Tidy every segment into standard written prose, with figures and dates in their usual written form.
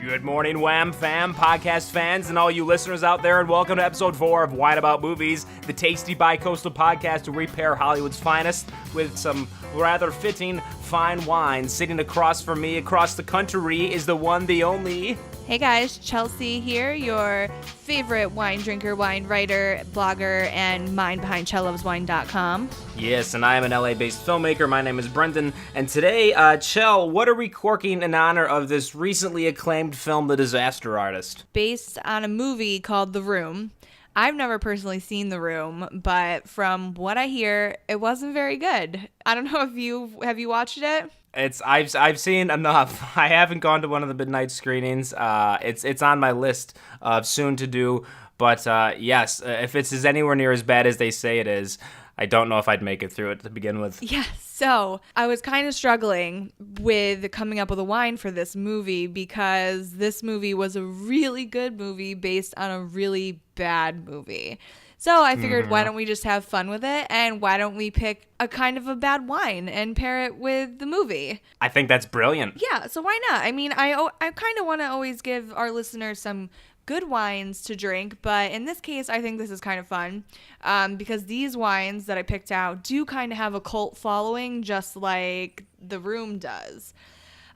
Good morning, Wham Fam, podcast fans, and all you listeners out there, and welcome to episode 4 of Wine About Movies, the tasty bi-coastal podcast where we pair Hollywood's finest with some rather fitting fine wines. Sitting across from me, across the country, is the one, the only... Hey guys, Chelsea here, your favorite wine drinker, wine writer, blogger, and mind behind ChelLovesWine.com. Yes, and I am an LA-based filmmaker. My name is Brendan, and today, Chel, what are we corking in honor of this recently acclaimed film, The Disaster Artist? Based on a movie called The Room. I've never personally seen The Room, but from what I hear, it wasn't very good. I don't know if have you watched it? I've seen enough. I haven't gone to one of the midnight screenings. It's on my list of soon to do. But yes, if it's anywhere near as bad as they say it is, I don't know if I'd make it through it to begin with. Yeah, so I was kind of struggling with coming up with a wine for this movie because this movie was a really good movie based on a really bad movie. So I figured, why don't we just have fun with it, and why don't we pick a kind of a bad wine and pair it with the movie? I think that's brilliant. Yeah, so why not? I mean, I kind of want to always give our listeners some good wines to drink, but in this case, I think this is kind of fun because these wines that I picked out do kind of have a cult following, just like The Room does.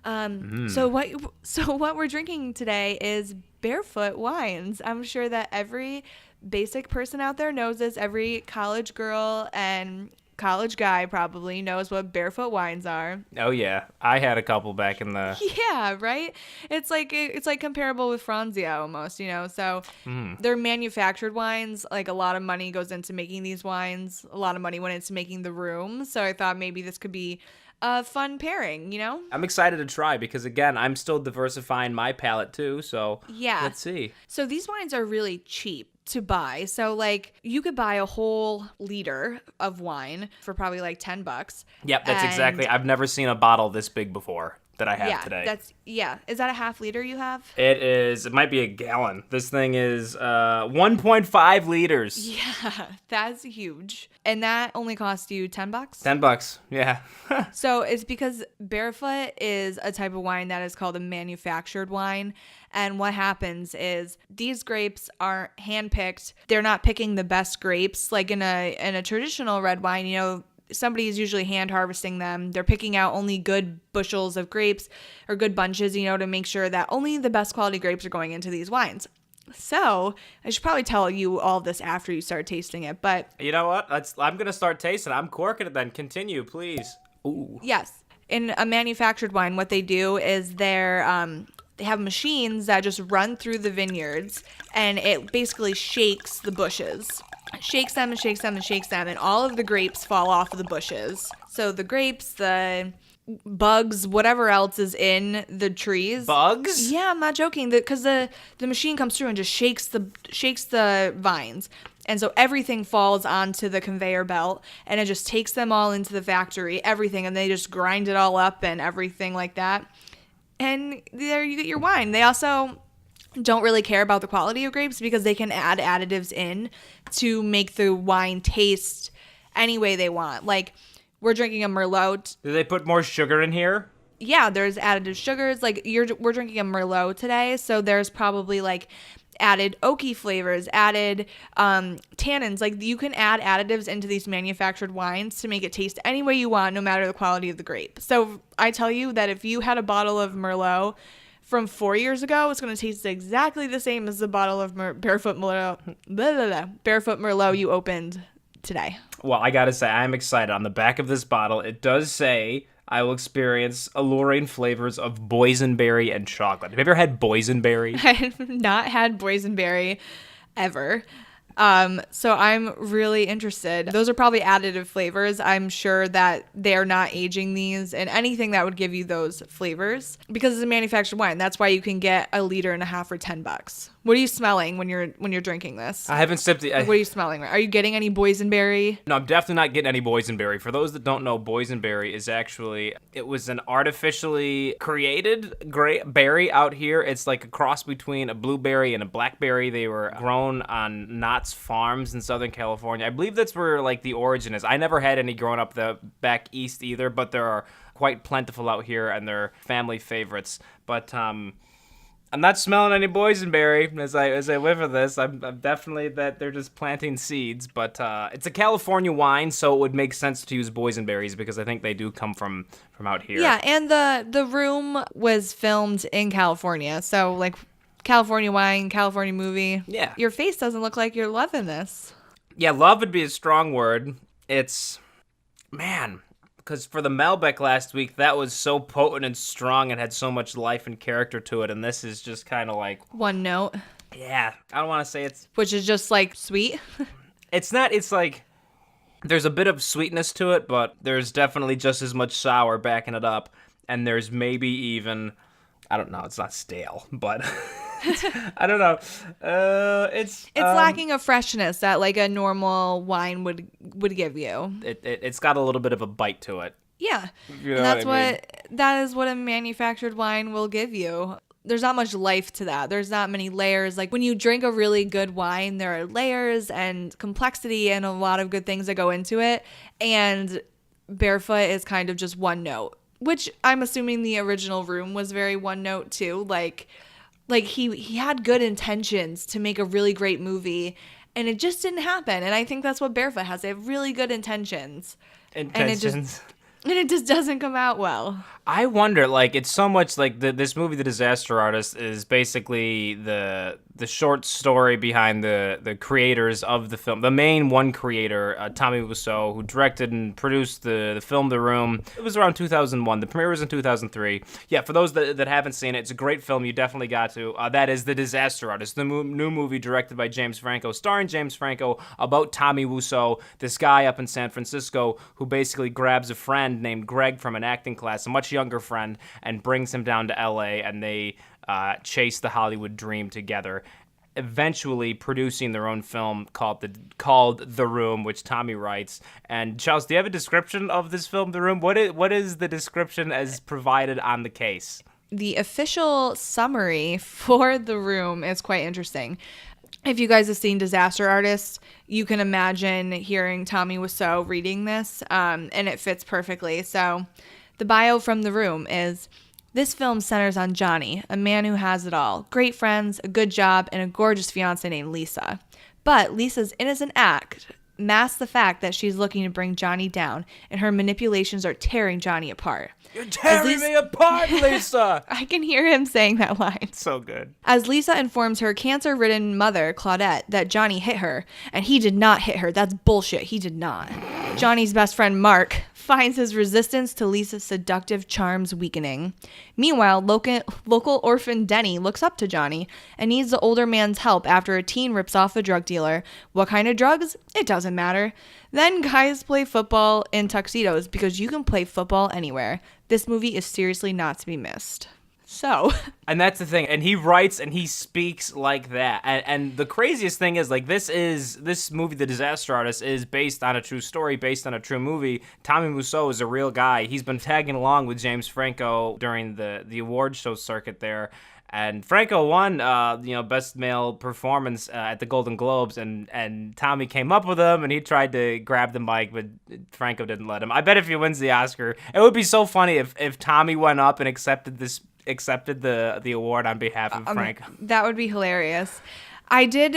So what we're drinking today is Barefoot Wines. I'm sure that every basic person out there knows this. Every college girl and college guy probably knows what Barefoot Wines are. Oh yeah, I had a couple back in the... Yeah, right? It's like comparable with Franzia almost, you know? So they're manufactured wines. Like a lot of money goes into making these wines. A lot of money went into making The Room. So I thought maybe this could be a fun pairing, you know? I'm excited to try because, again, I'm still diversifying my palate too, so yeah. Let's see. So these wines are really cheap to buy. So like you could buy a whole liter of wine for probably like $10. Yep, that's exactly. I've never seen a bottle this big before that I have today. Is that a half liter you have? It might be a gallon. This thing is 1.5 liters. Yeah, that's huge. And that only cost you $10? $10, yeah. So it's because Barefoot is a type of wine that is called a manufactured wine. And what happens is these grapes are handpicked. They're not picking the best grapes. Like in a traditional red wine, you know, somebody is usually hand harvesting them. They're picking out only good bushels of grapes or good bunches, you know, to make sure that only the best quality grapes are going into these wines. So I should probably tell you all this after you start tasting it, but... You know what? I'm going to start tasting. I'm corking it then. Continue, please. Ooh. Yes. In a manufactured wine, what they do is they have machines that just run through the vineyards, and it basically shakes the bushes. Shakes them and shakes them and shakes them, and all of the grapes fall off of the bushes. So the grapes, the bugs, whatever else is in the trees. Bugs? Yeah, I'm not joking. Because the machine comes through and just shakes the vines. And so everything falls onto the conveyor belt, and it just takes them all into the factory, everything, and they just grind it all up and everything like that. And there you get your wine. They also don't really care about the quality of grapes because they can add additives in to make the wine taste any way they want. Like, we're drinking a Merlot. Do they put more sugar in here? Yeah, there's additive sugars. Like, we're drinking a Merlot today, so there's probably, like, added oaky flavors, added tannins. Like, you can add additives into these manufactured wines to make it taste any way you want, no matter the quality of the grape. So I tell you that if you had a bottle of Merlot from 4 years ago, it's going to taste exactly the same as the bottle of Barefoot Merlot you opened today. Well, I gotta say, I'm excited. On the back of this bottle, it does say, I will experience alluring flavors of boysenberry and chocolate. Have you ever had boysenberry? I have not had boysenberry ever. So I'm really interested. Those are probably additive flavors. I'm sure that they're not aging these in anything that would give you those flavors because it's a manufactured wine. That's why you can get a liter and a half for $10. What are you smelling when you're drinking this? I haven't sipped it. What are you smelling? Are you getting any boysenberry? No, I'm definitely not getting any boysenberry. For those that don't know, boysenberry is actually, it was an artificially created berry out here. It's like a cross between a blueberry and a blackberry. They were grown on Knott's Farms in Southern California. I believe that's where like the origin is. I never had any growing up back east either, but there are quite plentiful out here and they're family favorites. But I'm not smelling any boysenberry as I whiff of this. I'm definitely that they're just planting seeds, but it's a California wine, so it would make sense to use boysenberries because I think they do come from out here. Yeah, and the room was filmed in California, so like California wine, California movie. Yeah. Your face doesn't look like you're loving this. Yeah, love would be a strong word. It's, man, because for the Malbec last week, that was so potent and strong and had so much life and character to it, and this is just kind of like... One note. Yeah, I don't want to say it's... Which is just, like, sweet. It's not, it's like... There's a bit of sweetness to it, but there's definitely just as much sour backing it up, and there's maybe even... I don't know, it's not stale, but... I don't know. It's lacking a freshness that like a normal wine would give you. It's got a little bit of a bite to it. Yeah, You know and that's what I mean? that is what a manufactured wine will give you. There's not much life to that. There's not many layers. Like when you drink a really good wine, there are layers and complexity and a lot of good things that go into it. And Barefoot is kind of just one note, which I'm assuming the original Room was very one note too. Like he had good intentions to make a really great movie, and it just didn't happen. And I think that's what Barefoot has. They have really good intentions. And it just doesn't come out well. I wonder, like, it's so much like this movie, The Disaster Artist, is basically the short story behind the creators of the film. The main one creator, Tommy Wiseau, who directed and produced the film The Room. It was around 2001. The premiere was in 2003. Yeah, for those that haven't seen it, it's a great film. You definitely got to. That is The Disaster Artist, the new movie directed by James Franco, starring James Franco, about Tommy Wiseau, this guy up in San Francisco who basically grabs a friend named Greg from an acting class, a much younger friend, and brings him down to LA, and they chase the Hollywood dream together, eventually producing their own film called The Room, which Tommy writes. And Charles, do you have a description of this film, The Room? What is the description as provided on the case? The official summary for The Room is quite interesting. If you guys have seen Disaster Artist, you can imagine hearing Tommy Wiseau reading this, and it fits perfectly. So the bio from The Room is, this film centers on Johnny, a man who has it all. Great friends, a good job, and a gorgeous fiancée named Lisa. But Lisa's innocent act masks the fact that she's looking to bring Johnny down, and her manipulations are tearing Johnny apart. You're tearing me apart, Lisa! I can hear him saying that line. So good. As Lisa informs her cancer-ridden mother, Claudette, that Johnny hit her, and he did not hit her. That's bullshit. He did not. Johnny's best friend, Mark, finds his resistance to Lisa's seductive charms weakening. Meanwhile, local orphan Denny looks up to Johnny and needs the older man's help after a teen rips off a drug dealer. What kind of drugs? It doesn't matter. Then guys play football in tuxedos because you can play football anywhere. This movie is seriously not to be missed. So. And that's the thing. And he writes and he speaks like that. And the craziest thing is, like, this movie, The Disaster Artist, is based on a true story, based on a true movie. Tommy Wiseau is a real guy. He's been tagging along with James Franco during the award show circuit there. And Franco won, Best Male Performance at the Golden Globes, and Tommy came up with him, and he tried to grab the mic, but Franco didn't let him. I bet if he wins the Oscar, it would be so funny if Tommy went up and accepted the award on behalf of Franco. That would be hilarious. I do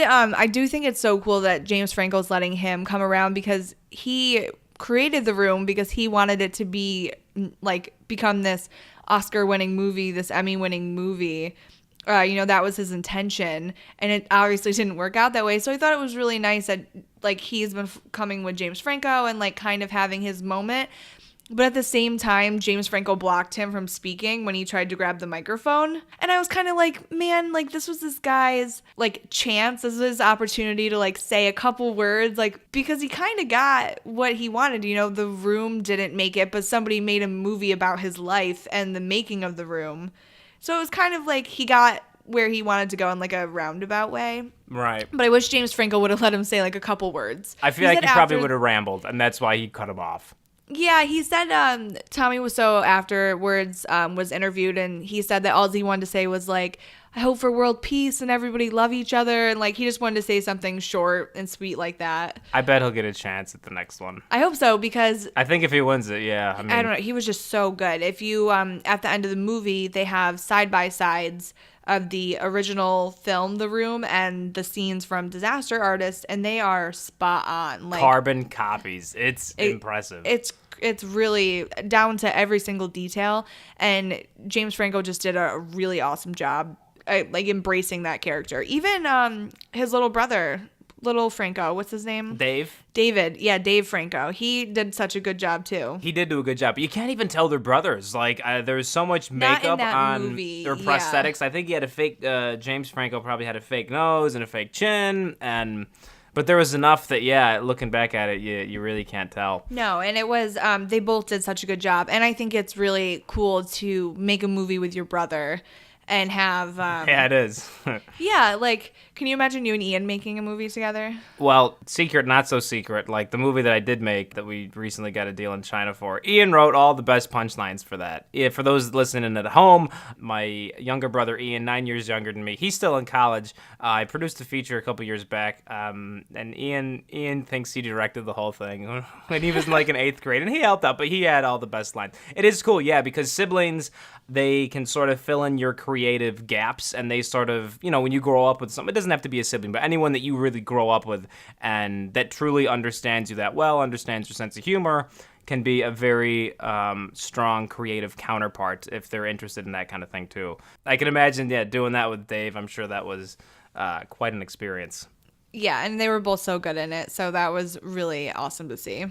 think it's so cool that James Franco's letting him come around, because he created The Room because he wanted it to be become this Oscar-winning movie, this Emmy-winning movie. That was his intention, and it obviously didn't work out that way. So I thought it was really nice that he's been coming with James Franco and kind of having his moment. But at the same time, James Franco blocked him from speaking when he tried to grab the microphone. And I was kind of like, man, this was this guy's chance. This was his opportunity to say a couple words, because he kind of got what he wanted. The Room didn't make it, but somebody made a movie about his life and the making of The Room. So it was kind of he got where he wanted to go in a roundabout way. Right. But I wish James Franco would have let him say a couple words. I feel like he probably would have rambled, and that's why he cut him off. Yeah, he said Tommy Wiseau afterwards was interviewed, and he said that all he wanted to say was I hope for world peace and everybody love each other, and he just wanted to say something short and sweet like that. I bet he'll get a chance at the next one. I hope so, because I think if he wins it, yeah. I don't know, he was just so good. If you at the end of the movie, they have side by sides of the original film The Room and the scenes from Disaster Artist, and they are spot on. Like, carbon copies. It's impressive. It's really down to every single detail, and James Franco just did a really awesome job, like embracing that character. Even his little brother, little Franco, what's his name? David. Yeah, Dave Franco. He did such a good job too. He did do a good job. But you can't even tell they're brothers. Like, there's so much makeup on movie, their prosthetics. I think he had a fake, James Franco probably had a fake nose and a fake chin. But there was enough that, yeah, looking back at it, you really can't tell. No, and it was, they both did such a good job. And I think it's really cool to make a movie with your brother and have... yeah, it is. yeah, like, can you imagine you and Ian making a movie together? Well, secret, not so secret. Like the movie that I did make that we recently got a deal in China for, Ian wrote all the best punchlines for that. Yeah, for those listening at home, my younger brother Ian, 9 years younger than me, he's still in college. I produced a feature a couple years back, and Ian thinks he directed the whole thing when he was in like in 8th grade, and he helped out, but he had all the best lines. It is cool, yeah, because siblings, they can sort of fill in your creative gaps, and they sort of, when you grow up with someone, it doesn't have to be a sibling, but anyone that you really grow up with and that truly understands you that well, understands your sense of humor, can be a very strong creative counterpart if they're interested in that kind of thing too. I can imagine, doing that with Dave. I'm sure that was quite an experience. Yeah, and they were both so good in it, so that was really awesome to see.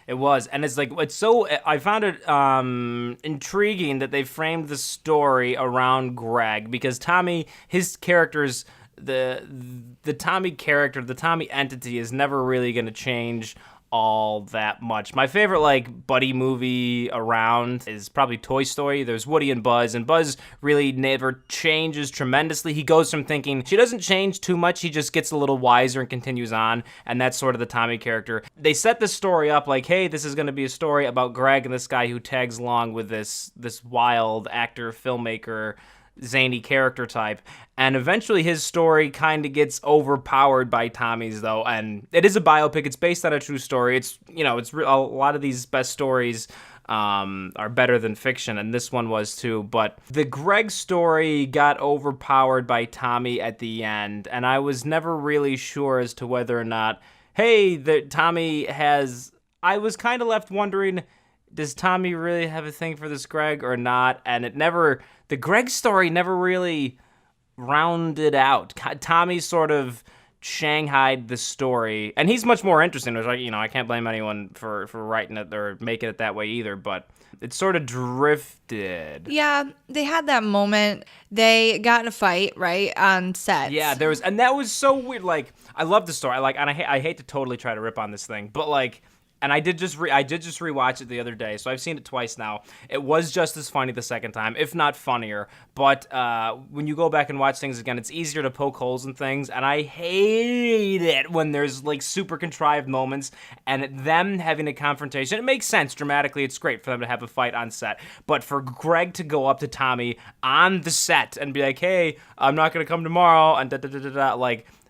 It was, and I found it intriguing that they framed the story around Greg, because Tommy, his character's, the Tommy character, the Tommy entity is never really going to change all that much. My favorite buddy movie around is probably Toy Story. There's Woody and Buzz really never changes tremendously. He goes from thinking she doesn't change too much, he just gets a little wiser and continues on, and that's sort of the Tommy character. They set this story up like, hey, this is going to be a story about Greg and this guy who tags along with this wild actor, filmmaker, zany character type, and eventually his story kind of gets overpowered by Tommy's, though, and it is a biopic. It's based on a true story. It's a lot of these best stories are better than fiction, and this one was too, but the Greg story got overpowered by Tommy at the end, and I was never really sure as to whether or not, I was kind of left wondering, does Tommy really have a thing for this Greg or not? And the Greg story never really rounded out. Tommy sort of shanghaied the story, and he's much more interesting. It was I can't blame anyone for writing it or making it that way either, but it sort of drifted. Yeah, they had that moment. They got in a fight, right, on set. Yeah, and that was so weird. Like, I love the story. And I hate to totally try to rip on this thing, but and I did just rewatch it the other day, so I've seen it twice now. It was just as funny the second time, if not funnier. But when you go back and watch things again, it's easier to poke holes in things, and I hate it when there's super contrived moments and them having a confrontation. It makes sense dramatically; it's great for them to have a fight on set. But for Greg to go up to Tommy on the set and be like, "Hey, I'm not gonna come tomorrow," and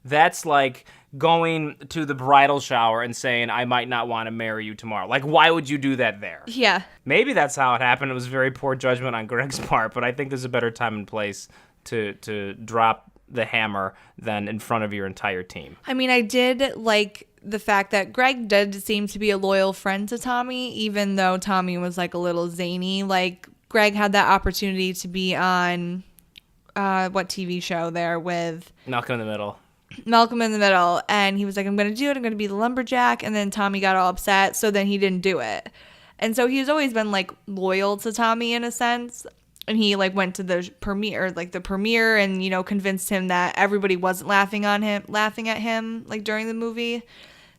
that's like going to the bridal shower and saying, I might not want to marry you tomorrow. Why would you do that there? Yeah. Maybe that's how it happened. It was very poor judgment on Greg's part, but I think there's a better time and place to drop the hammer than in front of your entire team. I mean, I did like the fact that Greg did seem to be a loyal friend to Tommy, even though Tommy was a little zany. Greg had that opportunity to be on what TV show there with Malcolm in the Middle, and he was like, I'm going to do it, I'm going to be the lumberjack, and then Tommy got all upset, so then he didn't do it. And so he's always been loyal to Tommy in a sense, and he went to the premiere and convinced him that everybody wasn't laughing at him during the movie.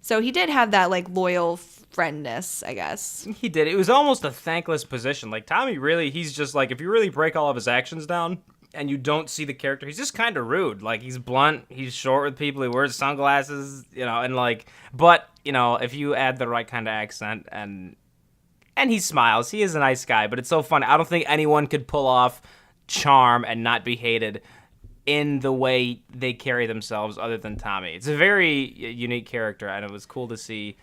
So he did have that loyal friendness, I guess. He did. It was almost a thankless position. Tommy really, he's just if you really break all of his actions down and you don't see the character, he's just kind of rude. He's blunt, he's short with people, he wears sunglasses, but if you add the right kind of accent and he smiles, he is a nice guy, but it's so funny. I don't think anyone could pull off charm and not be hated in the way they carry themselves other than Tommy. It's a very unique character, and it was cool to see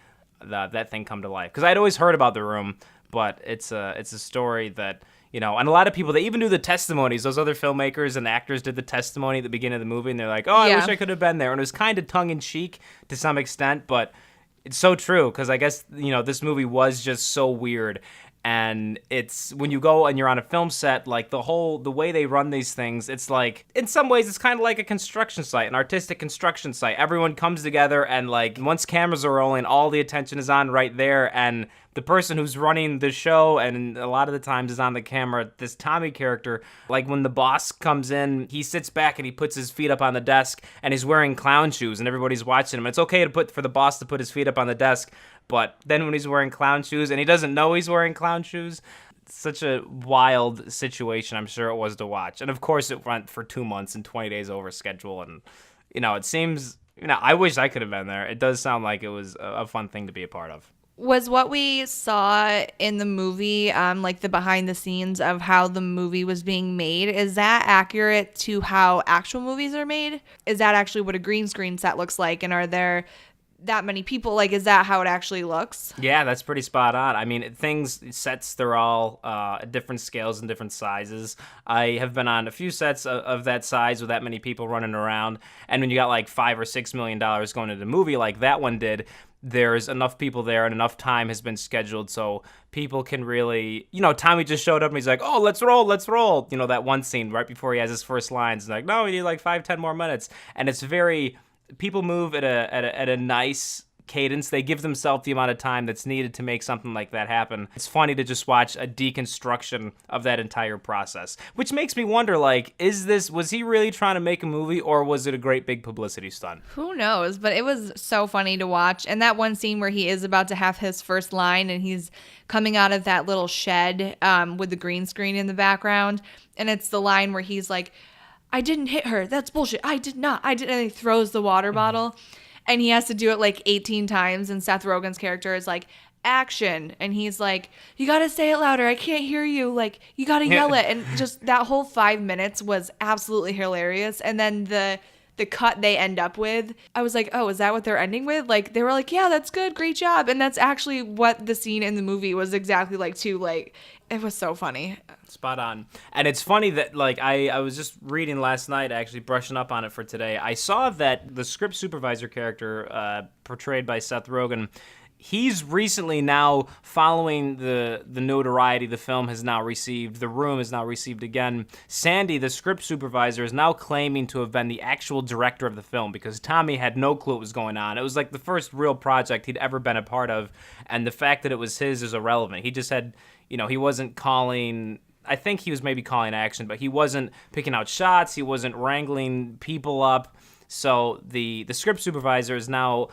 that thing come to life. Because I'd always heard about The Room, but it's a story that You know, and a lot of people, they even do the testimonies. Those other filmmakers and actors did the testimony at the beginning of the movie, and they're like, oh, I wish I could have been there. And it was kind of tongue-in-cheek to some extent, but it's so true, because I guess, you know, this movie was just so weird. And it's, when you go and you're on a film set, like, the way they run these things, it's like, in some ways, it's kind of like a construction site, an artistic construction site. Everyone comes together, and, like, once cameras are rolling, all the attention is on right there, and the person who's running the show, and a lot of the times is on the camera, this Tommy character, like, when the boss comes in, he sits back and he puts his feet up on the desk, and he's wearing clown shoes, and everybody's watching him. It's okay for the boss to put his feet up on the desk, but then when he's wearing clown shoes, and he doesn't know he's wearing clown shoes, it's such a wild situation, I'm sure it was to watch. And of course, it went for 2 months and 20 days over schedule, and, you know, it seems, you know, I wish I could have been there. It does sound like it was a fun thing to be a part of. Was what we saw in the movie, like the behind the scenes of how the movie was being made, is that accurate to how actual movies are made? Is that actually what a green screen set looks like? And are there that many people? Like, is that how it actually looks? Yeah, that's pretty spot on. I mean, sets, they're all different scales and different sizes. I have been on a few sets of that size with that many people running around. And when you got like $5 or $6 million going into the movie like that one did, there's enough people there and enough time has been scheduled so people can really, you know, Tommy just showed up and he's like, oh, let's roll. You know, that one scene right before he has his first lines, and like, no, we need like 5-10 more minutes. And it's very, people move at a nice cadence. They give themselves the amount of time that's needed to make something like that happen. It's funny to just watch a deconstruction of that entire process, which makes me wonder, like, was he really trying to make a movie, or was it a great big publicity stunt? Who knows? But it was so funny to watch. And that one scene where he is about to have his first line and he's coming out of that little shed with the green screen in the background, and it's the line where he's like, I didn't hit her. That's bullshit. I did not. And he throws the water bottle. And he has to do it like 18 times. And Seth Rogen's character is like, action. And he's like, you got to say it louder. I can't hear you. Like, you got to yell it. And just that whole 5 minutes was absolutely hilarious. And then the cut they end up with, I was like, oh, is that what they're ending with? Like, they were like, yeah, that's good. Great job. And that's actually what the scene in the movie was exactly like too. Like, it was so funny. Spot on. And it's funny that, like, I was just reading last night, actually brushing up on it for today. I saw that the script supervisor character portrayed by Seth Rogen, he's recently now, following the notoriety the film has now received, The Room has now received again, Sandy, the script supervisor, is now claiming to have been the actual director of the film, because Tommy had no clue what was going on. It was like the first real project he'd ever been a part of, and the fact that it was his is irrelevant. He just had, you know, he wasn't calling, I think he was maybe calling action, but he wasn't picking out shots, he wasn't wrangling people up. So the script supervisor is now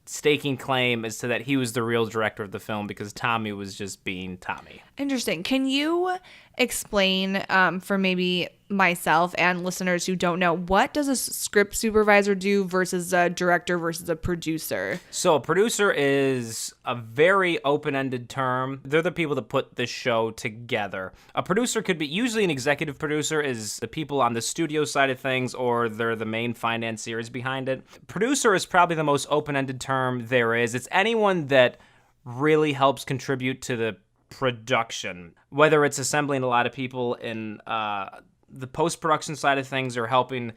staking claim as to that he was the real director of the film, because Tommy was just being Tommy. Interesting. Can you explain for maybe myself and listeners who don't know, what does a script supervisor do versus a director versus a producer? So a producer is a very open-ended term. They're the people that put this show together. A producer could be, usually an executive producer is the people on the studio side of things, or they're the main financiers behind it. Producer is probably the most open-ended term there is. It's anyone that really helps contribute to the production, whether it's assembling a lot of people in the post-production side of things, or helping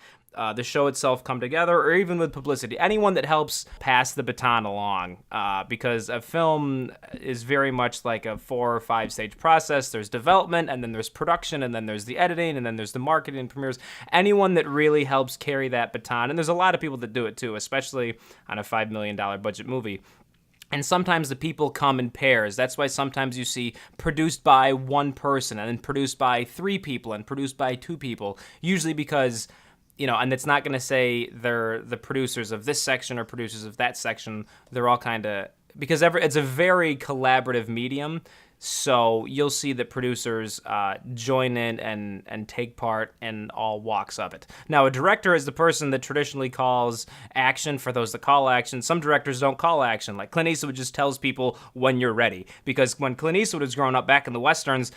the show itself come together, or even with publicity. Anyone that helps pass the baton along, because a film is very much like a 4 or 5 stage process. There's development, and then there's production, and then there's the editing, and then there's the marketing and premieres. Anyone that really helps carry that baton, and there's a lot of people that do it too, especially on a $5 million budget movie. And sometimes the people come in pairs. That's why sometimes you see produced by one person, and then produced by 3 people, and produced by 2 people. Usually because, you know, and it's not going to say they're the producers of this section or producers of that section. They're all kind of, because it's a very collaborative medium. So you'll see that producers join in and take part in all walks of it. Now, a director is the person that traditionally calls action for those that call action. Some directors don't call action. Like Clint Eastwood just tells people when you're ready. Because when Clint Eastwood was growing up back in the Westerns,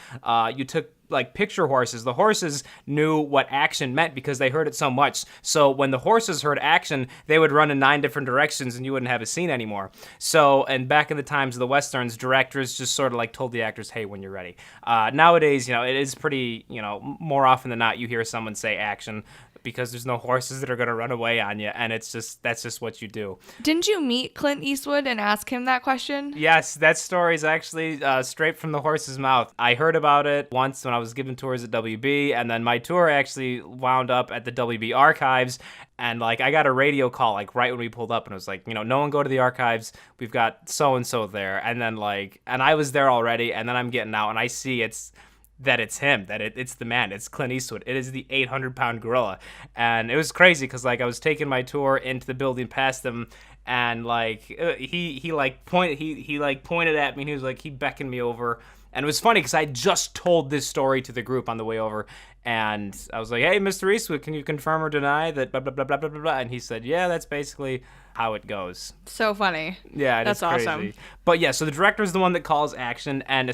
you took like picture horses. The horses knew what action meant because they heard it so much. So when the horses heard action, they would run in 9 different directions and you wouldn't have a scene anymore. So, and back in the times of the Westerns, directors just sort of like told the actors, hey, when you're ready. Nowadays, you know, it is pretty, you know, more often than not, you hear someone say action because there's no horses that are going to run away on you, and that's just what you do. Didn't you meet Clint Eastwood and ask him that question? Yes, that story is actually straight from the horse's mouth. I heard about it once when I was giving tours at WB, and then my tour actually wound up at the WB archives, and like I got a radio call like right when we pulled up, and it was like, you know, no one go to the archives, we've got so-and-so there, and then like, and I was there already, and then I'm getting out, and I see it's him, it's the man, it's Clint Eastwood. It is the 800-pound gorilla. And it was crazy because like I was taking my tour into the building past him, and like he pointed at me, and he was like, he beckoned me over. And it was funny because I just told this story to the group on the way over, and I was like, hey, Mr. Eastwood, can you confirm or deny that blah, blah, blah, blah, blah, blah, blah? And he said, yeah, that's basically how it goes. So funny. Yeah, that's crazy. Awesome. But yeah, so the director is the one that calls action, and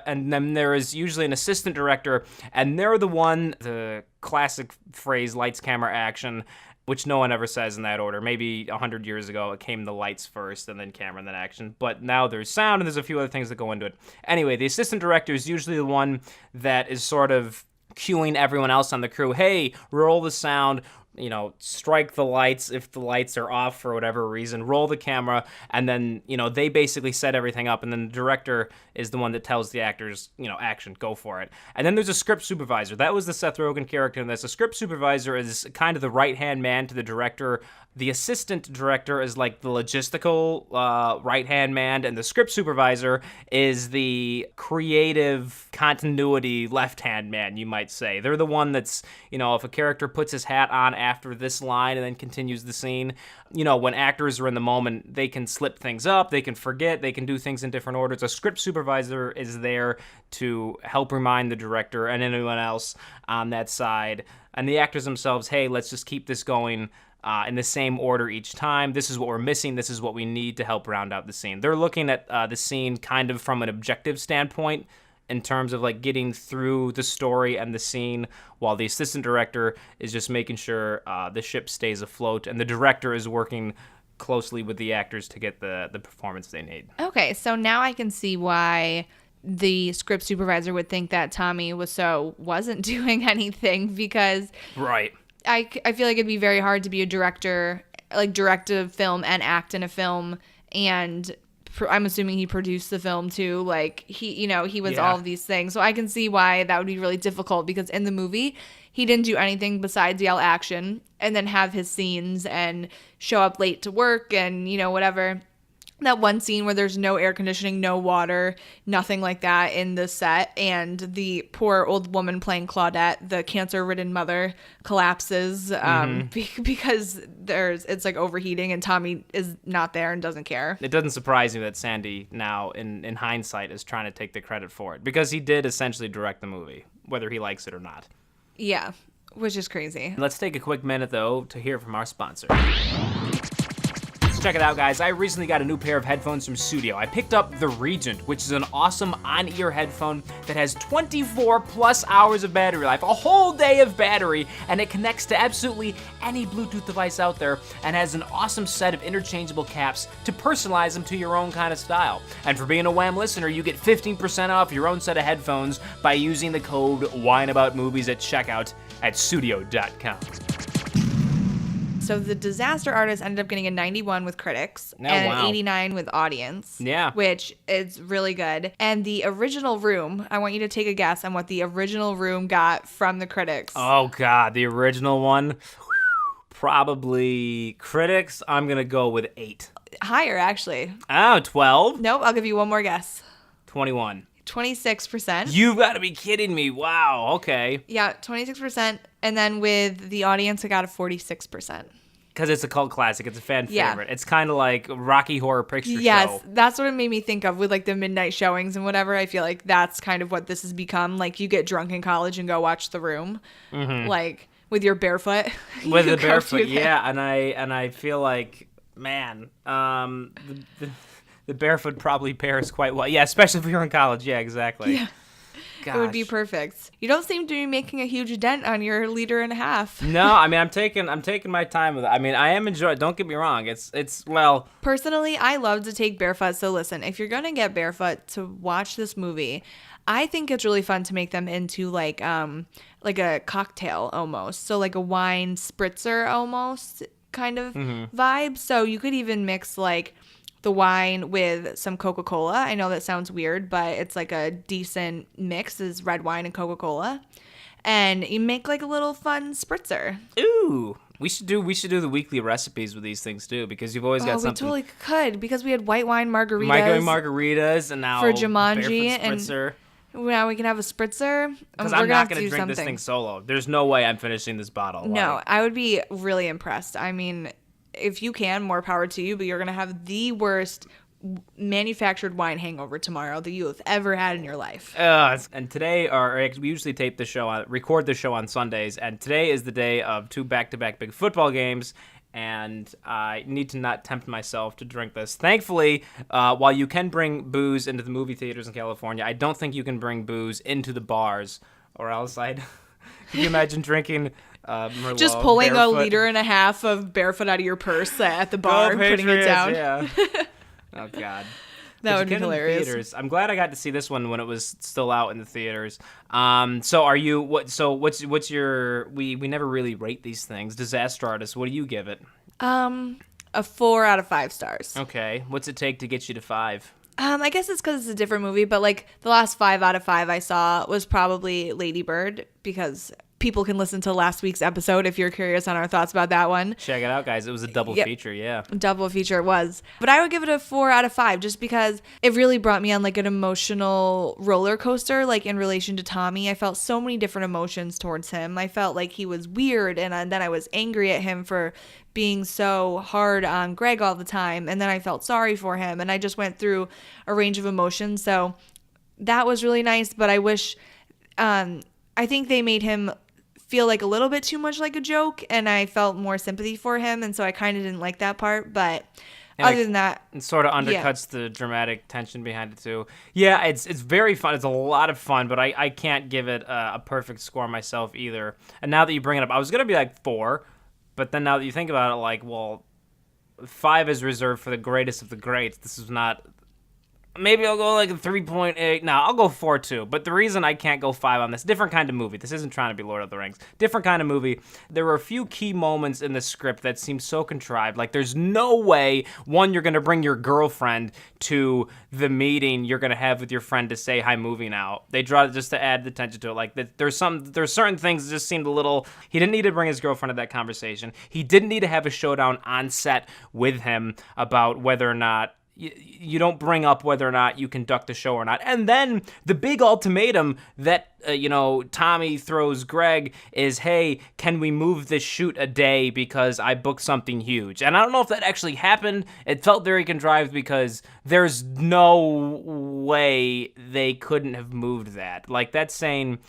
and then there is usually an assistant director, and they're the classic phrase, lights, camera, action, which no one ever says in that order. Maybe 100 years ago, it came the lights first, and then camera, and then action. But now there's sound, and there's a few other things that go into it. Anyway, the assistant director is usually the one that is sort of cueing everyone else on the crew. Hey, roll the sound, you know, strike the lights if the lights are off for whatever reason, roll the camera, and then, you know, they basically set everything up, and then the director is the one that tells the actors, you know, action, go for it. And then there's a script supervisor. That was the Seth Rogen character in this. A script supervisor is kind of the right-hand man to the director. The assistant director is like the logistical right-hand man, and the script supervisor is the creative continuity left-hand man, you might say. They're the one that's, you know, if a character puts his hat on after this line and then continues the scene, you know, when actors are in the moment, they can slip things up, they can forget, they can do things in different orders. A script supervisor is there to help remind the director and anyone else on that side, and the actors themselves, hey, let's just keep this going in the same order each time. This is what we're missing. This is what we need to help round out the scene. They're looking at the scene kind of from an objective standpoint in terms of like getting through the story and the scene, while the assistant director is just making sure the ship stays afloat, and the director is working closely with the actors to get the performance they need. Okay, so now I can see why the script supervisor would think that Tommy wasn't doing anything, because right. I feel like it'd be very hard to be a director, like direct a film and act in a film, and I'm assuming he produced the film too. Like he was all of these things. So I can see why that would be really difficult, because in the movie, he didn't do anything besides yell action and then have his scenes and show up late to work and, you know, whatever. That one scene where there's no air conditioning, no water, nothing like that in the set, and the poor old woman playing Claudette, the cancer-ridden mother, collapses because it's like overheating, and Tommy is not there and doesn't care. It doesn't surprise me that Sandy now, in hindsight, is trying to take the credit for it, because he did essentially direct the movie, whether he likes it or not. Yeah, which is crazy. Let's take a quick minute, though, to hear from our sponsor. Check it out, guys. I recently got a new pair of headphones from Studio. I picked up the Regent, which is an awesome on-ear headphone that has 24 plus hours of battery life, a whole day of battery, and it connects to absolutely any Bluetooth device out there, and has an awesome set of interchangeable caps to personalize them to your own kind of style. And for being a Wham listener, you get 15% off your own set of headphones by using the code WineAboutMovies at checkout at studio.com. So the Disaster Artist ended up getting a 91 with critics and an 89 with audience. Yeah. Which is really good. And the Original Room, I want you to take a guess on what the Original Room got from the critics. Oh, God. The original one? Probably critics. I'm going to go with 8. Higher, actually. Oh, 12? Nope. I'll give you one more guess. 21. 26%. You've got to be kidding me. Wow. Okay. Yeah, 26%. And then with the audience, I got a 46%. Because it's a cult classic. It's a fan favorite. It's kind of like Rocky Horror Picture Show. Yes, that's what it made me think of with like the midnight showings and whatever. I feel like that's kind of what this has become. Like you get drunk in college and go watch The Room. Mm-hmm. Like with your barefoot. With the barefoot, yeah. And I feel like, man, the barefoot probably pairs quite well. Yeah, especially if you're in college. Yeah, exactly. Yeah. It would be perfect. You don't seem to be making a huge dent on your 1.5 liters. No, I mean, I'm taking my time with it. I mean, I am enjoying. Don't get me wrong. It's well. Personally, I love to take Barefoot. So listen, if you're gonna get Barefoot to watch this movie, I think it's really fun to make them into like a cocktail almost. So like a wine spritzer almost kind of vibe. So you could even mix like the wine with some Coca-Cola. I know that sounds weird, but it's like a decent mix is red wine and Coca-Cola. And you make like a little fun spritzer. Ooh. We should do the weekly recipes with these things too, because you've always got something. We totally could, because we had white wine margaritas. Margaritas, and now for Jumanji, spritzer. And now we can have a spritzer. Because I'm not going to drink this thing solo. There's no way I'm finishing this bottle. No, I would be really impressed. I mean, if you can, more power to you, but you're going to have the worst manufactured wine hangover tomorrow that you have ever had in your life. And today, we usually record the show on Sundays, and today is the day of 2 back-to-back big football games, and I need to not tempt myself to drink this. Thankfully, while you can bring booze into the movie theaters in California, I don't think you can bring booze into the bars, or else Can you imagine drinking Merlot, just pulling Barefoot? 1.5 liters of Barefoot out of your purse at the bar and putting it down? Yeah. Oh, God. That would be hilarious. Theaters. I'm glad I got to see this one when it was still out in the theaters. So are you what's your we never really rate these things. Disaster Artist, what do you give it? A 4 out of 5 stars. Okay. What's it take to get you to 5? I guess it's because it's a different movie, but like the last 5 out of 5 I saw was probably Lady Bird, because people can listen to last week's episode if you're curious on our thoughts about that one. Check it out, guys. It was a double feature, yeah. Double feature it was. But I would give it a 4 out of 5 just because it really brought me on like an emotional roller coaster, like in relation to Tommy. I felt so many different emotions towards him. I felt like he was weird, and then I was angry at him for being so hard on Greg all the time, and then I felt sorry for him, and I just went through a range of emotions. So that was really nice, but I wish I think they made him feel like a little bit too much like a joke, and I felt more sympathy for him, and so I kind of didn't like that part. But other than that, it sort of undercuts the dramatic tension behind it too. Yeah, it's very fun. It's a lot of fun, but I can't give it a perfect score myself either. And now that you bring it up, I was gonna be like 4, but then now that you think about it, like, well, 5 is reserved for the greatest of the greats. This is not. Maybe I'll go like a 3.8. No, I'll go 4 too. But the reason I can't go 5 on this, different kind of movie. This isn't trying to be Lord of the Rings. Different kind of movie. There were a few key moments in the script that seemed so contrived. Like, there's no way, one, you're going to bring your girlfriend to the meeting you're going to have with your friend to say, hi, movie now. They draw it just to add the tension to it. Like, there's certain things that just seemed a little. He didn't need to bring his girlfriend to that conversation. He didn't need to have a showdown on set with him about whether or not. You don't bring up whether or not you conduct the show or not. And then the big ultimatum that, Tommy throws Greg is, hey, can we move this shoot a day because I booked something huge? And I don't know if that actually happened. It felt very contrived because there's no way they couldn't have moved that. Like, that's saying,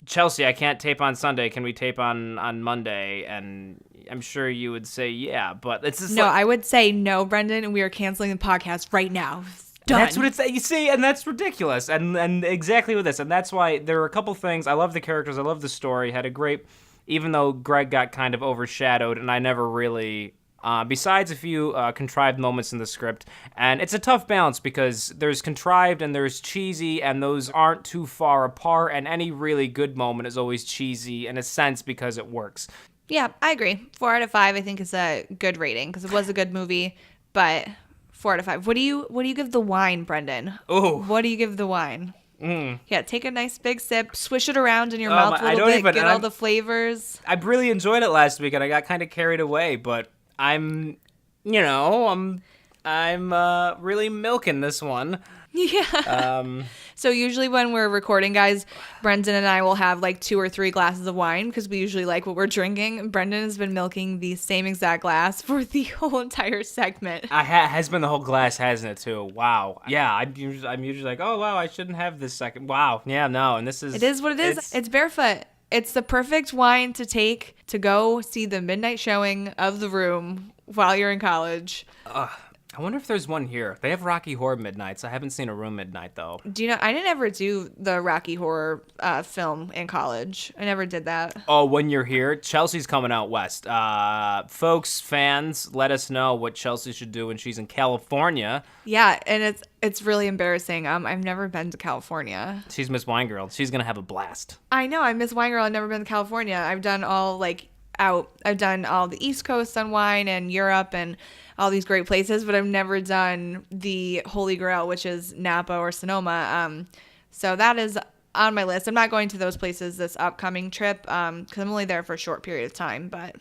Chelsea, I can't tape on Sunday. Can we tape on Monday? And I'm sure you would say yeah, but it's just I would say no, Brendan, and we are canceling the podcast right now. Done. That's what it's. You see, and that's ridiculous, and exactly with this, and that's why there are a couple things. I love the characters. I love the story. Had a great, even though Greg got kind of overshadowed, and I never really. Besides a few contrived moments in the script. And it's a tough balance because there's contrived and there's cheesy, and those aren't too far apart, and any really good moment is always cheesy in a sense because it works. Yeah, I agree. 4 out of 5 I think is a good rating because it was a good movie, but 4 out of 5. What do you give the wine, Brendan? Oh. What do you give the wine? Yeah, take a nice big sip, swish it around in your mouth a little bit, get all the flavors. I really enjoyed it last week, and I got kind of carried away, but I'm really milking this one. Yeah. So usually when we're recording, guys, Brendan and I will have like 2 or 3 glasses of wine because we usually like what we're drinking. Brendan has been milking the same exact glass for the whole entire segment. Has been the whole glass, hasn't it, too? Wow. Yeah, I'm usually like, oh, wow, I shouldn't have this second. Wow. Yeah, no, and this is... It is what it is. It's Barefoot. It's the perfect wine to take to go see the midnight showing of The Room while you're in college. I wonder if there's one here. They have Rocky Horror Midnights. I haven't seen a Room Midnight, though. Do you know, I didn't ever do the Rocky Horror film in college. I never did that. Oh, when you're here, Chelsea's coming out west. Folks, fans, let us know what Chelsea should do when she's in California. Yeah, and it's really embarrassing. I've never been to California. She's Miss Wine Girl. She's going to have a blast. I know, I'm Miss Wine Girl. I've never been to California. I've done all, I've done all the East Coast on wine and Europe and all these great places, but I've never done the Holy Grail, which is Napa or Sonoma. So that is on my list. I'm not going to those places this upcoming trip because I'm only there for a short period of time. But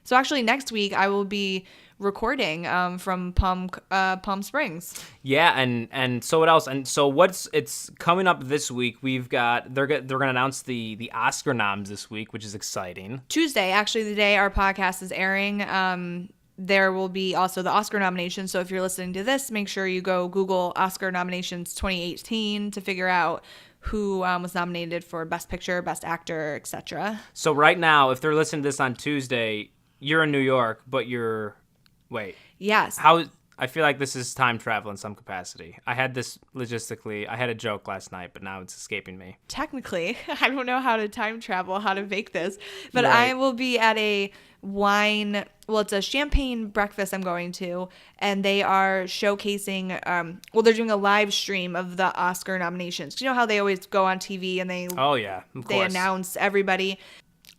so actually next week I will be recording from Palm Springs. Yeah, and so what else? And so it's coming up this week? We've got they're gonna announce the Oscar noms this week, which is exciting. Tuesday, actually, the day our podcast is airing. There will be also the Oscar nominations. So if you're listening to this, make sure you go Google Oscar nominations 2018 to figure out who was nominated for Best Picture, Best Actor, etc. So right now, if they're listening to this on Tuesday, you're in New York, but wait. Yes. I feel like this is time travel in some capacity. I had this logistically. I had a joke last night, but now it's escaping me. Technically, I don't know how to time travel, how to make this, but Right. I will be at a wine. Well, it's a champagne breakfast I'm going to, and they are showcasing. They're doing a live stream of the Oscar nominations. You know how they always go on TV and they Oh yeah, of they course. announce everybody.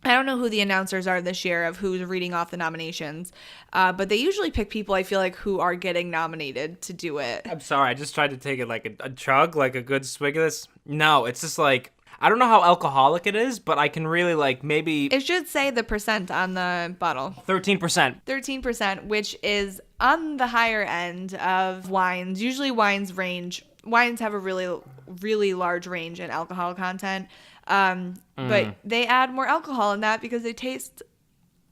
I don't know who the announcers are this year of who's reading off the nominations, but they usually pick people I feel like who are getting nominated to do it. I'm sorry, I just tried to take it like a chug, like a good swig of this. No, it's just like, I don't know how alcoholic it is, but I can really like maybe It should say the percent on the bottle. 13%. 13%, which is on the higher end of wines. Usually wines have a really, really large range in alcohol content. But they add more alcohol in that because they taste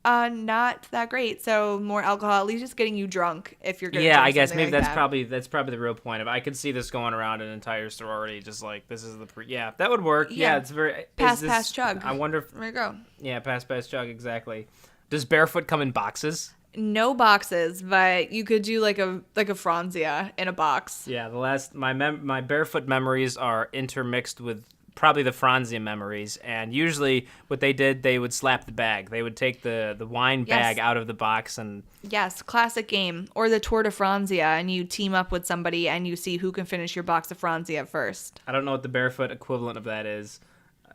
not that great. So more alcohol, at least just getting you drunk if you're going to Yeah, drink I guess something maybe like that's probably the real point of it. I could see this going around an entire sorority, just like this is yeah, that would work. Yeah, Yeah. it's very Pass, chug. I wonder if There you go. yeah, pass chug exactly. Does Barefoot come in boxes? No boxes, but you could do like a Franzia in a box. Yeah, my Barefoot memories are intermixed with probably the Franzia memories, and usually what they did, they would slap the bag. They would take the wine bag out of the box and Yes, classic game. Or the Tour de Franzia, and you team up with somebody and you see who can finish your box of Franzia first. I don't know what the Barefoot equivalent of that is.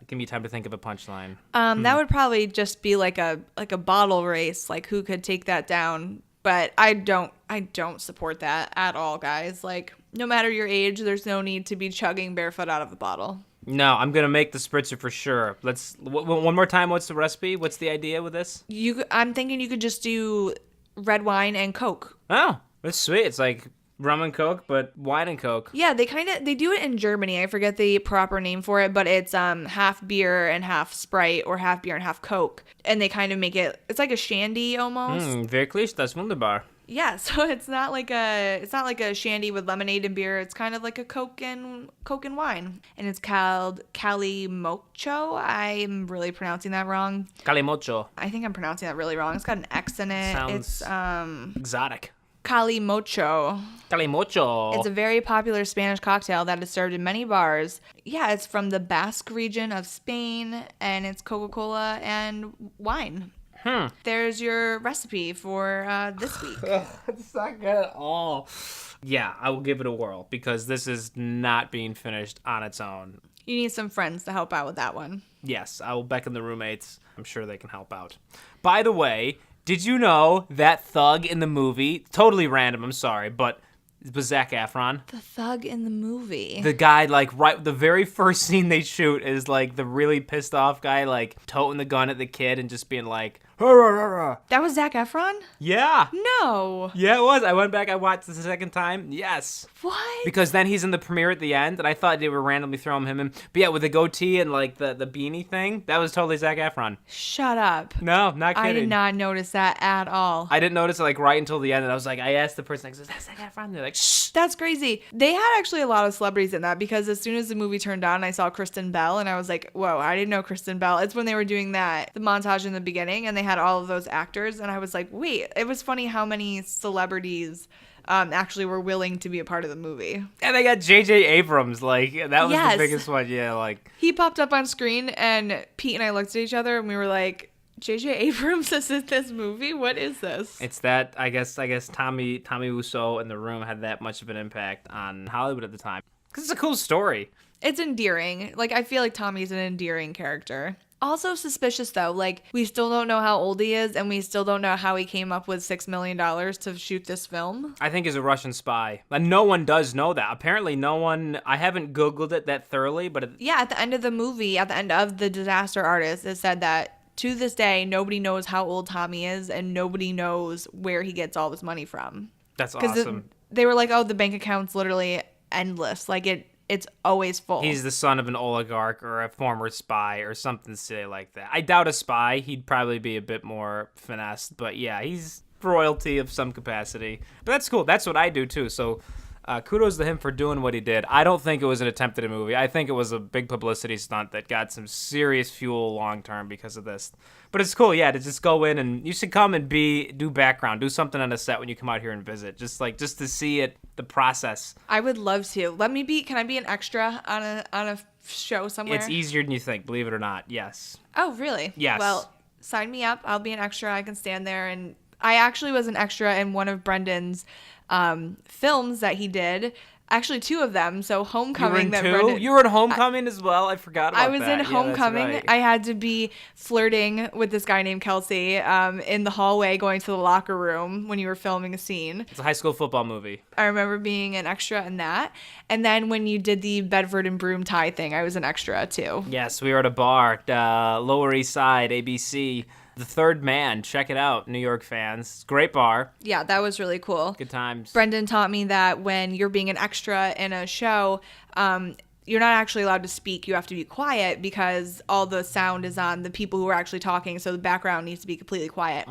Give me time to think of a punchline. That would probably just be like a bottle race, like who could take that down. But I don't support that at all, guys. Like, no matter your age, there's no need to be chugging barefoot out of the bottle. No, I'm gonna make the spritzer for sure. Let's one more time. What's the recipe? What's the idea with this? I'm thinking you could just do red wine and Coke. Oh, that's sweet. It's like rum and Coke, but wine and Coke. Yeah, they do it in Germany. I forget the proper name for it, but it's half beer and half Sprite, or half beer and half Coke, and they kind of make it's like a shandy almost. Wirklich, das wunderbar. Yeah, so it's not like a shandy with lemonade and beer. It's kind of like a Coke and wine, and it's called Calimocho. I'm really pronouncing that wrong. Calimocho. I think I'm pronouncing that really wrong. It's got an X in it. Sounds It's exotic. Calimocho. Calimocho. It's a very popular Spanish cocktail that is served in many bars. Yeah, it's from the Basque region of Spain, and it's Coca-Cola and wine. There's your recipe for this week. It's not good at all. Yeah, I will give it a whirl because this is not being finished on its own. You need some friends to help out with that one. Yes, I will beckon the roommates. I'm sure they can help out. By the way, did you know that thug in the movie, totally random, I'm sorry, but it was Zac Efron? The thug in the movie. The guy, like, the very first scene they shoot is, like, the really pissed off guy, like, toting the gun at the kid and just being like, "Hurrah." That was Zac Efron? Yeah. No. Yeah, it was. I went back, I watched this the second time. Yes. What? Because then he's in the premiere at the end, and I thought they were randomly throwing him in. But yeah, with the goatee and, like, the beanie thing, that was totally Zac Efron. Shut up. No, not kidding. I did not notice that at all. I didn't notice it, like, right until the end, and I was like, I asked the person, like, is that Zac Efron? They're like, shh. That's crazy. They had actually a lot of celebrities in that, because as soon as the movie turned on, I saw Kristen Bell, and I was like, whoa, I didn't know Kristen Bell. It's when they were doing the montage in the beginning, and they had all of those actors, and I was like, wait, it was funny how many celebrities actually were willing to be a part of the movie. And they got J.J. Abrams, like, that was Yes. the biggest one, yeah, like. He popped up on screen, and Pete and I looked at each other, and we were like, J.J. Abrams is in this movie? What is this? It's that, I guess Tommy Wiseau in The Room had that much of an impact on Hollywood at the time. Because it's a cool story. It's endearing. Like, I feel like Tommy's an endearing character. Also suspicious, though. Like, we still don't know how old he is, and we still don't know how he came up with $6 million to shoot this film. I think he's a Russian spy. And no one does know that. Apparently no one, I haven't Googled it that thoroughly, but... Yeah, at the end of the movie, at the end of The Disaster Artist, it said that to this day, nobody knows how old Tommy is, and nobody knows where he gets all this money from. That's awesome. They were like, oh, the bank account's literally endless. Like, it's always full. He's the son of an oligarch or a former spy or something silly like that. I doubt a spy. He'd probably be a bit more finessed. But yeah, he's royalty of some capacity. But that's cool. That's what I do too. So kudos to him for doing what he did. I don't think it was an attempt at a movie. I think it was a big publicity stunt that got some serious fuel long term because of this. But it's cool, yeah, to just go in, and you should come and do background, do something on a set when you come out here and visit, just to see it, the process. I would love to. Can I be an extra on a show somewhere? It's easier than you think, believe it or not. Yes. Oh, really? Yes. Well, sign me up. I'll be an extra. I can stand there. And I actually was an extra in one of Brendan's films that he did. Actually, 2 of them. So Homecoming. You were in Homecoming as well? I forgot about that. I was in Homecoming. That's right. I had to be flirting with this guy named Kelsey in the hallway going to the locker room when you were filming a scene. It's a high school football movie. I remember being an extra in that. And then when you did the Bedford and Broom tie thing, I was an extra too. Yes, we were at a bar, Lower East Side, ABC. The Third Man, check it out, New York fans. Great bar. Yeah, that was really cool. Good times. Brendan taught me that when you're being an extra in a show, you're not actually allowed to speak. You have to be quiet because all the sound is on the people who are actually talking, so the background needs to be completely quiet.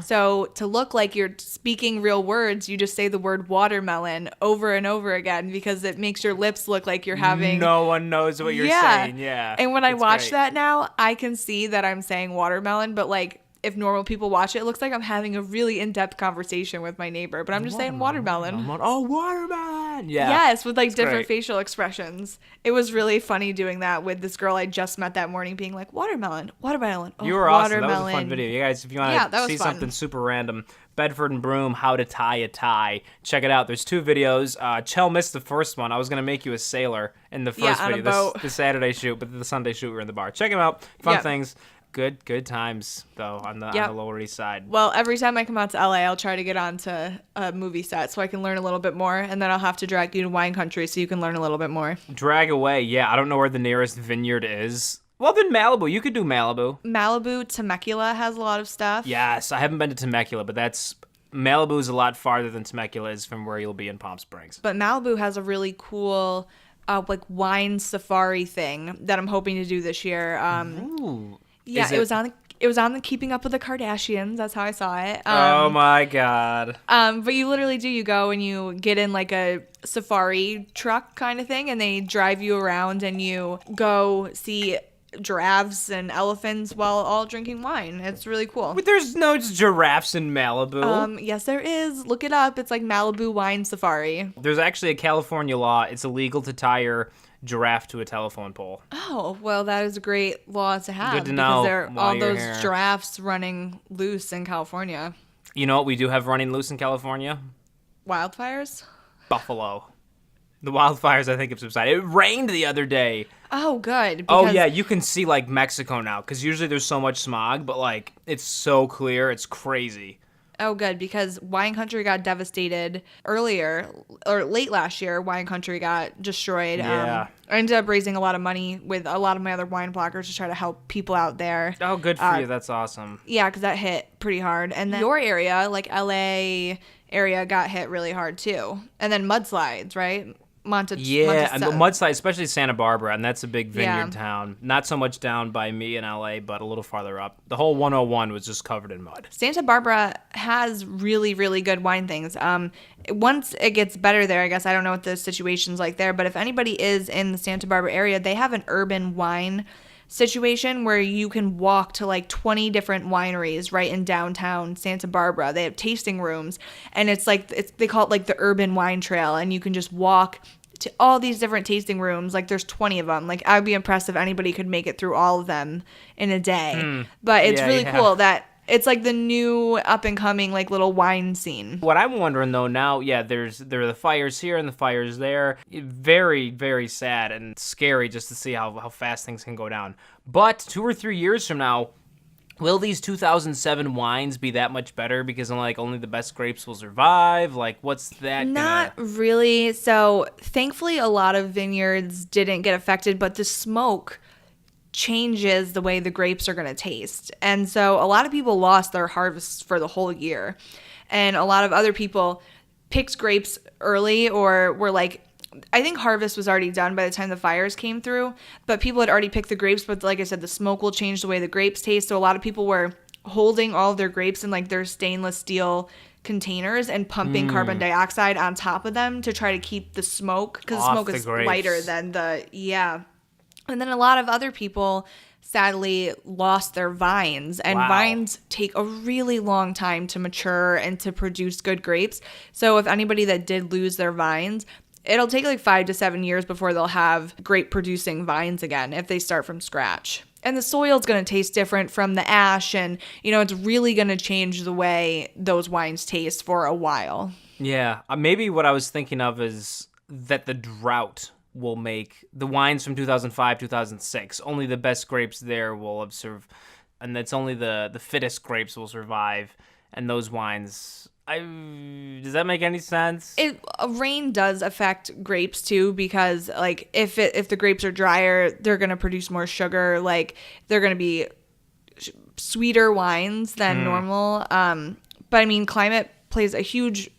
So to look like you're speaking real words, you just say the word watermelon over and over again because it makes your lips look like you're having... No one knows what you're saying, yeah. And when I watch that now, I can see that I'm saying watermelon, but like, if normal people watch it looks like I'm having a really in-depth conversation with my neighbor, but I'm just saying watermelon. Oh, watermelon! Yeah. Yes, with like That's different great. facial expressions. It was really funny doing that with this girl I just met that morning being like, watermelon. Oh, You were awesome. watermelon. That was a fun video. You guys, if you want to see something super random, Bedford and Broom, how to tie a tie. Check it out. There's 2 videos. Chel missed the first one. I was going to make you a sailor in the first on video. a boat. The Saturday shoot, but the Sunday shoot we were in the bar. Check them out. Fun things. Good times, though, on the Lower East Side. Well, every time I come out to LA, I'll try to get onto a movie set so I can learn a little bit more, and then I'll have to drag you to wine country so you can learn a little bit more. Drag away, yeah. I don't know where the nearest vineyard is. Well, then Malibu. You could do Malibu. Malibu, Temecula has a lot of stuff. Yes, I haven't been to Temecula, but Malibu is a lot farther than Temecula is from where you'll be in Palm Springs. But Malibu has a really cool like wine safari thing that I'm hoping to do this year. Ooh. Yeah, it was on the Keeping Up with the Kardashians. That's how I saw it. Oh my God. But you literally you go and you get in like a safari truck kind of thing, and they drive you around, and you go see giraffes and elephants while all drinking wine. It's really cool. But there's no giraffes in Malibu. Yes, there is. Look it up. It's like Malibu Wine Safari. There's actually a California law. It's illegal to tie your giraffe to a telephone pole. Oh, well, that is a great law to have. Good to know. Because there are while all you're those here. giraffes running loose in California. You know what we do have running loose in California? Wildfires? Buffalo. The wildfires, I think, have subsided. It rained the other day. Oh, good. Oh, yeah, you can see, like, Mexico now, because usually there's so much smog, but, like, it's so clear, it's crazy. Oh, good, because wine country got devastated earlier, or late last year, wine country got destroyed. Yeah. I ended up raising a lot of money with a lot of my other wine bloggers to try to help people out there. Oh, good for you. That's awesome. Yeah, because that hit pretty hard. And then your area, like LA area, got hit really hard, too. And then mudslides, right? And the mudslide, especially Santa Barbara, and that's a big vineyard town. Not so much down by me in LA, but a little farther up. The whole 101 was just covered in mud. Santa Barbara has really, really good wine things. Once it gets better there, I guess I don't know what the situation's like there, but if anybody is in the Santa Barbara area, they have an urban wine situation where you can walk to like 20 different wineries right in downtown Santa Barbara. They have tasting rooms, and they call it like the urban wine trail, and you can just walk to all these different tasting rooms. Like there's 20 of them. Like I'd be impressed if anybody could make it through all of them in a day. But it's really cool that it's like the new up and coming like little wine scene. What I'm wondering though now, there are the fires here and the fires there. Very, very sad and scary just to see how fast things can go down. But 2 or 3 years from now, will these 2007 wines be that much better because like only the best grapes will survive? Like what's that? Not really. So thankfully a lot of vineyards didn't get affected, but the smoke changes the way the grapes are going to taste. And so a lot of people lost their harvests for the whole year. And a lot of other people picked grapes early or were like, I think harvest was already done by the time the fires came through, but people had already picked the grapes. But like I said, the smoke will change the way the grapes taste. So a lot of people were holding all of their grapes in like their stainless steel containers and pumping carbon dioxide on top of them to try to keep the smoke, because the smoke is lighter than And then a lot of other people sadly lost their vines, and vines take a really long time to mature and to produce good grapes. So if anybody that did lose their vines, it'll take like 5 to 7 years before they'll have grape producing vines again if they start from scratch. And the soil's going to taste different from the ash, and it's really going to change the way those wines taste for a while. Yeah, maybe what I was thinking of is that the drought will make the wines from 2005, 2006. Only the best grapes there will have survived, and that's only the fittest grapes will survive. And those wines, does that make any sense? Rain does affect grapes too, because like if the grapes are drier, they're gonna produce more sugar. Like they're gonna be sweeter wines than normal. But I mean, climate plays a huge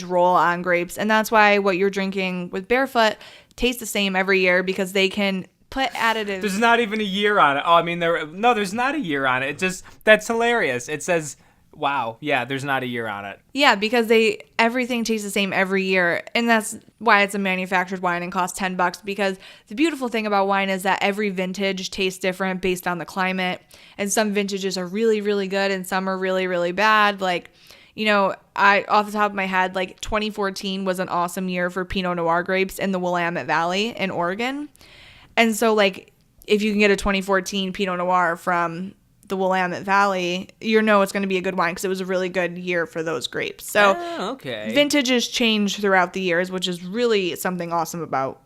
role on grapes, and that's why what you're drinking with Barefoot tastes the same every year, because they can put additives. There's not even a year on it. Oh, I mean, there's not a year on it. That's hilarious. It says, wow, yeah, there's not a year on it. Yeah, because everything tastes the same every year, and that's why it's a manufactured wine and costs $10. Because the beautiful thing about wine is that every vintage tastes different based on the climate, and some vintages are really, really good, and some are really, really bad. Like, off the top of my head, like 2014 was an awesome year for Pinot Noir grapes in the Willamette Valley in Oregon. And so like if you can get a 2014 Pinot Noir from the Willamette Valley, it's going to be a good wine, because it was a really good year for those grapes. So vintages change throughout the years, which is really something awesome about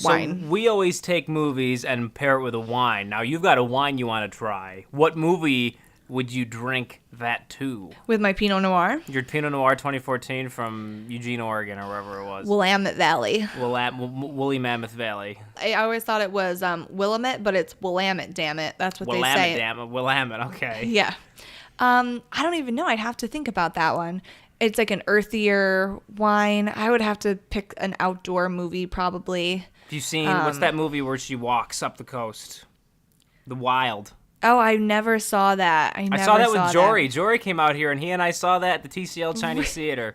wine. So we always take movies and pair it with a wine. Now you've got a wine you want to try. What movie would you drink that to? With my Pinot Noir? Your Pinot Noir 2014 from Eugene, Oregon, or wherever it was. Willamette Valley. Woolly Mammoth Valley. I always thought it was Willamette, but it's Willamette, damn it. That's what they say. Willamette, damn it. Willamette, okay. Yeah. I don't even know. I'd have to think about that one. It's like an earthier wine. I would have to pick an outdoor movie, probably. Have you seen, what's that movie where she walks up the coast? The Wild. Oh, I never saw that. I saw that with Jory. Jory came out here, and he and I saw that at the TCL Chinese Theater.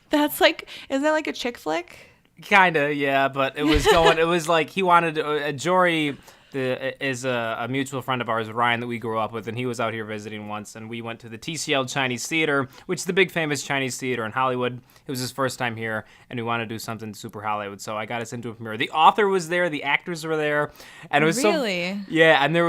That's like, isn't that like a chick flick? Kinda, yeah, but it was going. It was like he wanted Jory. Is a mutual friend of ours, Ryan, that we grew up with, and he was out here visiting once, and we went to the TCL Chinese Theater, which is the big famous Chinese theater in Hollywood. It was his first time here, and we wanted to do something super Hollywood, so I got us into a premiere. The author was there, the actors were there, and it was yeah, and it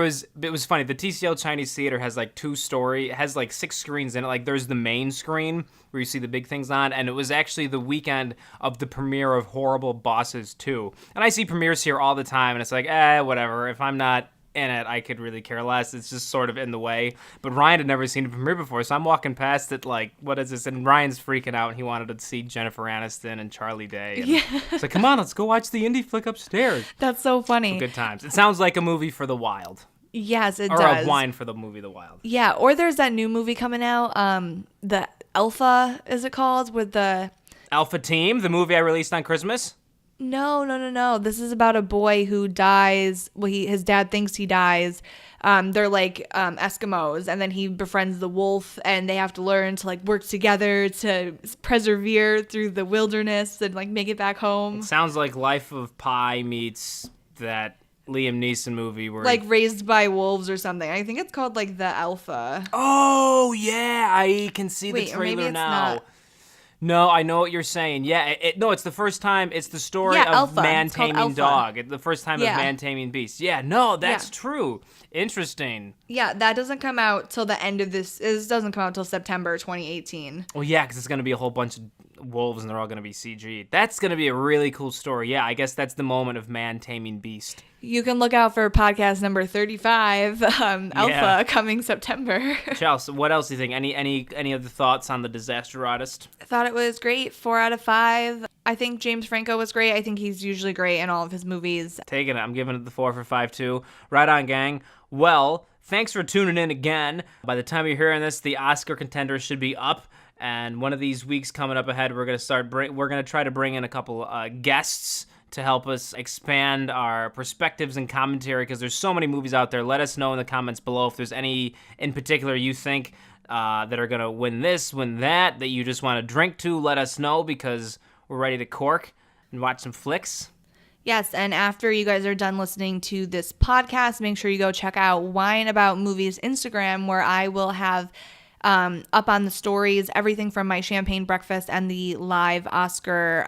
was funny. The TCL Chinese Theater has like it has like 6 screens in it. Like there's the main screen where you see the big things on, and it was actually the weekend of the premiere of Horrible Bosses 2. And I see premieres here all the time, and it's like, whatever. If I'm not in it, I could really care less. It's just sort of in the way. But Ryan had never seen a premiere before, so I'm walking past it like, what is this? And Ryan's freaking out, and he wanted to see Jennifer Aniston and Charlie Day. And it's like, come on, let's go watch the indie flick upstairs. That's so funny. Good times. It sounds like a movie for the wild. Yes, it does. Or a wine for the movie The Wild. Yeah, or there's that new movie coming out, the Alpha, is it called? With the Alpha Team, the movie I released on Christmas? No. This is about a boy who dies. Well, his dad thinks he dies. They're like Eskimos, and then he befriends the wolf, and they have to learn to like work together to persevere through the wilderness and like make it back home. It sounds like Life of Pi meets that Liam Neeson movie where like Raised by Wolves or something. I think it's called like The Alpha. Oh yeah, I can see the Wait, or maybe trailer it's now. not. No, I know what you're saying. Yeah, no, it's the first time. It's the story Yeah, of Alpha. man It's called taming Alpha. dog. The first time Yeah. of man taming beast. Yeah, no, that's Yeah. true. Interesting. Yeah, that doesn't come out till the end of this. This doesn't come out till September 2018. Well, yeah, because it's going to be a whole bunch of wolves and they're all going to be CG. That's going to be a really cool story. Yeah, I guess that's the moment of man taming beast. You can look out for podcast number 35, Alpha, coming September. Chel, so what else do you think? Any other thoughts on The Disaster Artist? I thought it was great. 4 out of 5. I think James Franco was great. I think he's usually great in all of his movies. Taking it. I'm giving it the 4 for 5 too. Right on, gang. Well, thanks for tuning in again. By the time you're hearing this, the Oscar contenders should be up. And one of these weeks coming up ahead, we're gonna try to bring in a couple guests to help us expand our perspectives and commentary, because there's so many movies out there. Let us know in the comments below if there's any in particular you think that are gonna win this, win that you just want to drink to. Let us know, because we're ready to cork and watch some flicks. Yes, and after you guys are done listening to this podcast, make sure you go check out Wine About Movies Instagram, where I will have up on the stories everything from my champagne breakfast and the live Oscar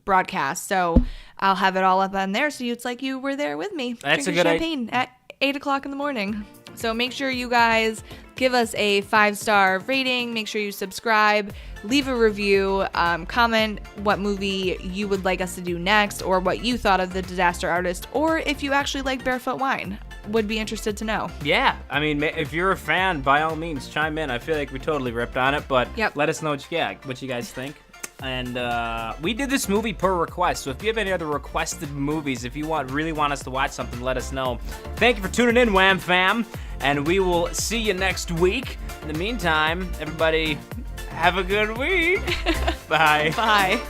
broadcast. So I'll have it all up on there, so it's like you were there with me. That's drinking champagne at 8 o'clock in the morning. So make sure you guys give us a 5-star rating. Make sure you subscribe, leave a review, comment what movie you would like us to do next, or what you thought of The Disaster Artist, or if you actually like Barefoot Wine. Would be interested to know. Yeah, I mean, if you're a fan, by all means, chime in. I feel like we totally ripped on it, but let us know what you guys think. And we did this movie per request, so if you have any other requested movies, if you really want us to watch something, let us know. Thank you for tuning in, Wham Fam, and we will see you next week. In the meantime, everybody, have a good week. Bye. Bye.